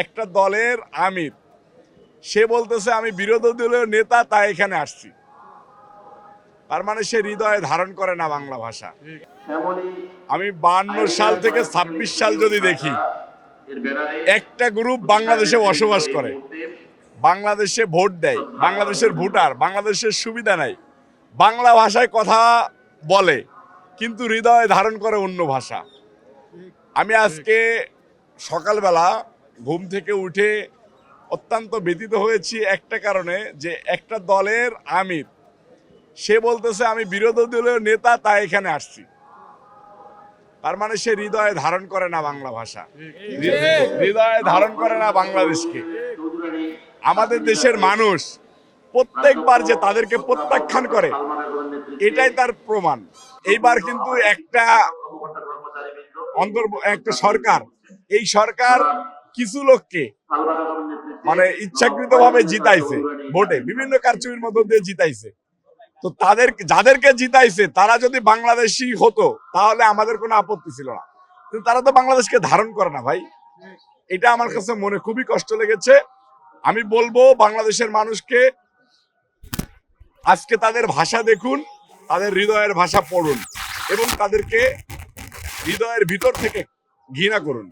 একটা দলের আমির সে বলতেছে আমি বিরোধী দলীয় নেতা তাই এখানে আসছি। তার মানে সে হৃদয়ে ধারণ করে না বাংলা ভাষা। আমি 52 সাল থেকে 26 সাল যদি দেখি, একটা গ্রুপ বাংলাদেশে বসবাস করে, বাংলাদেশে ভোট দেয়, বাংলাদেশের ভোটার, বাংলাদেশের সুবিধা নাই, বাংলা ভাষায় কথা বলে, কিন্তু হৃদয়ে ধারণ করে অন্য ভাষা। আমি আজকে সকালবেলা ঘুম থেকে উঠে অত্যন্ত ব্যথিত হয়েছি একটা কারণে, যে একটা দলের আমির সে বলতেছে আমি বিরোধী দলীয় নেতা তাই এখানে আসছি। তার মানে সে হৃদয়ে ধারণ করে না বাংলা ভাষা, হৃদয়ে ধারণ করে না বাংলাদেশকে। আমাদের দেশের মানুষ প্রত্যেকবার যে তাদেরকে প্রত্যাখ্যান করে, এটাই তার প্রমাণ। এইবার কিন্তু একটা সরকার, এই সরকার কিছু লোককে মানে ইচ্ছাকৃতভাবে জিতাইছে, ভোটে বিভিন্ন কারচুপির মধ্য দিয়ে জিতাইছে। তো যাদেরকে জিতাইছে তারা যদি বাংলাদেশি হতো তাহলে আমাদের কোনো আপত্তি ছিল না, কিন্তু তারা তো বাংলাদেশকে ধারণ করে না ভাই। এটা আমার কাছে মনে খুবই কষ্ট লেগেছে। আমি বলবো বাংলাদেশের মানুষকে, আজকে তাদের ভাষা দেখুন, তাদের হৃদয়ের ভাষা পড়ুন এবং তাদেরকে হৃদয়ের ভিতর থেকে ঘৃণা করুন।